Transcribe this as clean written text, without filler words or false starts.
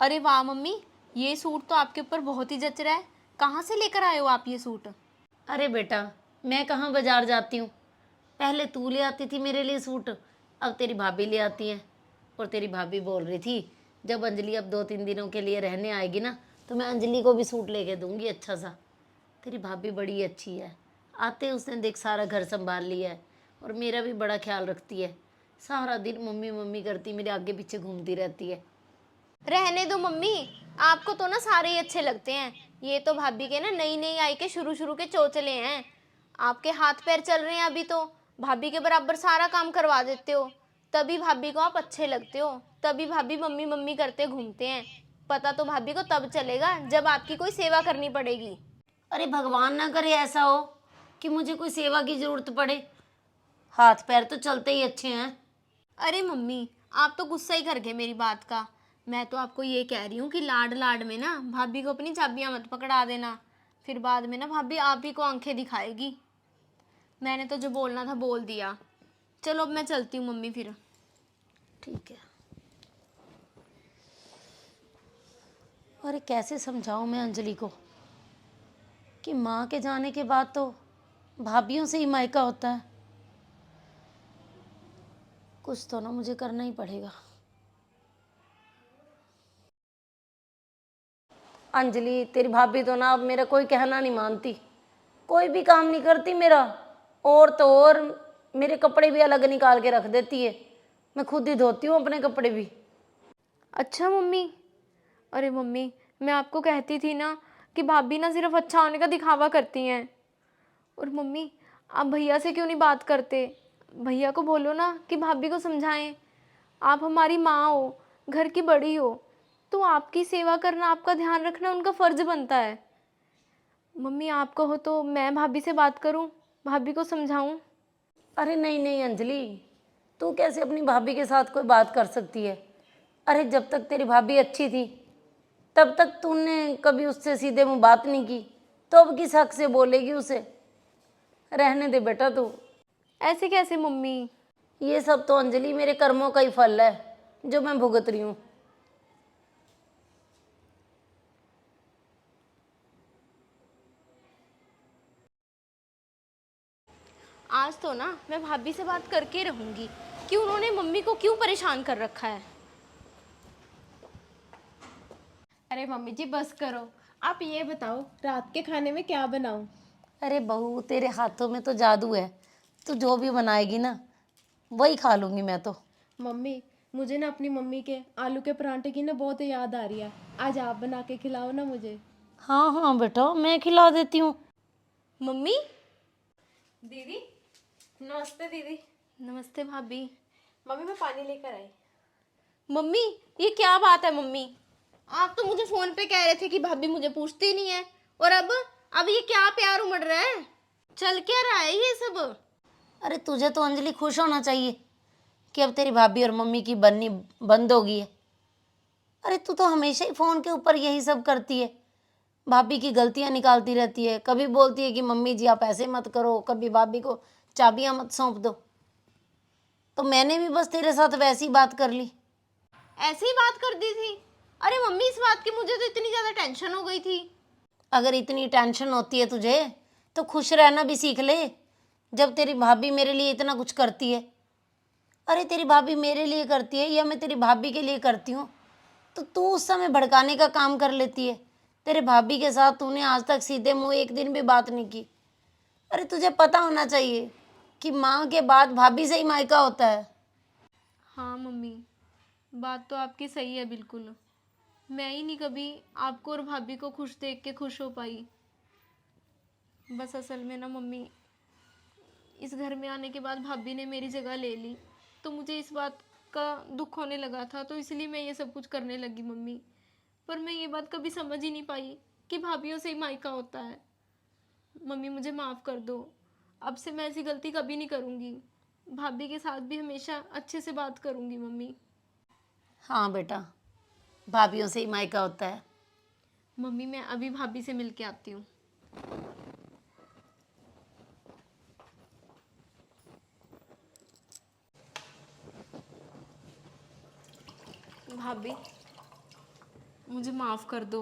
अरे वाह मम्मी, ये सूट तो आपके ऊपर बहुत ही जच रहा है। कहाँ से लेकर आए हो आप ये सूट? अरे बेटा, मैं कहाँ बाजार जाती हूँ। पहले तू ले आती थी मेरे लिए सूट, अब तेरी भाभी ले आती है। और तेरी भाभी बोल रही थी जब अंजलि अब 2-3 दिनों के लिए रहने आएगी ना, तो मैं अंजलि को भी सूट लेके दूंगी अच्छा सा। तेरी भाभी बड़ी अच्छी है, आते उसने देख सारा घर संभाल लिया है और मेरा भी बड़ा ख्याल रखती है। सारा दिन मम्मी मम्मी करती मेरे आगे पीछे घूमती रहती है। रहने दो मम्मी, आपको तो ना सारे ही अच्छे लगते हैं। ये तो भाभी के ना नई नई आई के शुरू शुरू के चोचले हैं। आपके हाथ पैर चल रहे हैं अभी तो भाभी के बराबर सारा काम करवा देते हो। तभी भाभी को आप अच्छे लगते हो, तभी भाभी मम्मी मम्मी करते घूमते हैं। पता तो भाभी को तब चलेगा जब आपकी कोई सेवा करनी पड़ेगी। अरे भगवान ना करे ऐसा हो कि मुझे कोई सेवा की जरूरत पड़े। हाथ पैर तो चलते ही अच्छे हैं। अरे मम्मी, आप तो गुस्सा ही कर गए मेरी बात का। मैं तो आपको ये कह रही हूँ कि लाड लाड में ना भाभी को अपनी चाबियां मत पकड़ा देना। फिर बाद में ना भाभी आप ही को आंखें दिखाएगी। मैंने तो जो बोलना था बोल दिया। चलो अब मैं चलती हूँ मम्मी फिर। ठीक है। अरे कैसे समझाऊं मैं अंजलि को कि माँ के जाने के बाद तो भाभीयों से ही मायका होता है। कुछ तो ना मुझे करना ही पड़ेगा। अंजलि, तेरी भाभी तो ना अब मेरा कोई कहना नहीं मानती, कोई भी काम नहीं करती मेरा। और तो और मेरे कपड़े भी अलग निकाल के रख देती है, मैं खुद ही धोती हूँ अपने कपड़े भी। अच्छा मम्मी। अरे मम्मी, मैं आपको कहती थी ना कि भाभी ना सिर्फ अच्छा होने का दिखावा करती हैं। और मम्मी, आप भैया से क्यों नहीं बात करते? भैया को बोलो ना कि भाभी को समझाएं। आप हमारी माँ हो, घर की बड़ी हो, तो आपकी सेवा करना, आपका ध्यान रखना उनका फर्ज बनता है। मम्मी, आप कहो तो मैं भाभी से बात करूं, भाभी को समझाऊं। अरे नहीं नहीं अंजलि, तू कैसे अपनी भाभी के साथ कोई बात कर सकती है? अरे जब तक तेरी भाभी अच्छी थी तब तक तूने कभी उससे सीधे मुंह बात नहीं की, तो अब किस हक से बोलेगी उसे? रहने दे बेटा तू। ऐसे कैसे मम्मी? ये सब तो अंजलि मेरे कर्मों का ही फल है जो मैं भुगत रही हूँ। आज तो ना मैं भाभी से बात करके रहूंगी कि उन्होंने मम्मी को क्यों परेशान कर रखा है। अरे मम्मी जी बस करो। आप ये बताओ रात के खाने में क्या बनाऊं? अरे बहू, तेरे हाथों में तो जादू है, तू जो भी बनाएगी ना वही खा लूंगी मैं तो। मम्मी, मुझे ना अपनी मम्मी के आलू के परांठे की ना बहुत याद आ रही है। आज आप बना के खिलाओ ना मुझे। हाँ हाँ बेटा, मैं खिला देती हूँ। मम्मी। दीदी, नमस्ते दीदी। नमस्ते भाभी। मम्मी मैं पानी लेकर आई। मम्मी, ये क्या बात है मम्मी? आप तो मुझे फोन पे कह रहे थे कि भाभी मुझे पूछती नहीं है, और अब ये क्या प्यार उमड़ रहा है? चल क्या रहा है ये सब? अरे तुझे तो अंजलि खुश होना चाहिए कि अब तेरी भाभी और मम्मी की बननी बंद हो गई है। अरे तू तो हमेशा ही फोन के ऊपर यही सब करती है, भाभी की गलतियां निकालती रहती है। कभी बोलती है कि मम्मी जी आप ऐसे मत करो, कभी भाभी को चाबियां मत सौंप दो। तो मैंने भी बस तेरे साथ वैसी बात कर ली। ऐसे ही बात कर दी थी? अरे मम्मी, इस बात की मुझे तो इतनी ज्यादा टेंशन हो गई थी। अगर इतनी टेंशन होती है तुझे तो खुश रहना भी सीख ले, जब तेरी भाभी मेरे लिए इतना कुछ करती है। अरे तेरी भाभी मेरे लिए करती है या मैं तेरी भाभी के लिए करती हूँ, तो तू उस समय भड़काने का काम कर लेती है। तेरे भाभी के साथ तूने आज तक सीधे मुंह एक दिन भी बात नहीं की। अरे तुझे पता होना चाहिए कि माँ के बाद भाभी से ही मायका होता है। हाँ मम्मी, बात तो आपकी सही है बिल्कुल। मैं ही नहीं कभी आपको और भाभी को खुश देख के खुश हो पाई। बस असल में ना मम्मी, इस घर में आने के बाद भाभी ने मेरी जगह ले ली, तो मुझे इस बात का दुख होने लगा था, तो इसलिए मैं ये सब कुछ करने लगी मम्मी। पर मैं ये बात कभी समझ ही नहीं पाई कि भाभीयों से ही मायका होता है। मम्मी मुझे माफ़ कर दो, अब से मैं ऐसी गलती कभी नहीं करूँगी। भाभी के साथ भी हमेशा अच्छे से बात करूँगी मम्मी। हाँ बेटा, भाभीयों से ही मायका होता है। मम्मी मैं अभी भाभी से मिल के आती हूँ। भाभी, मुझे माफ़ कर दो।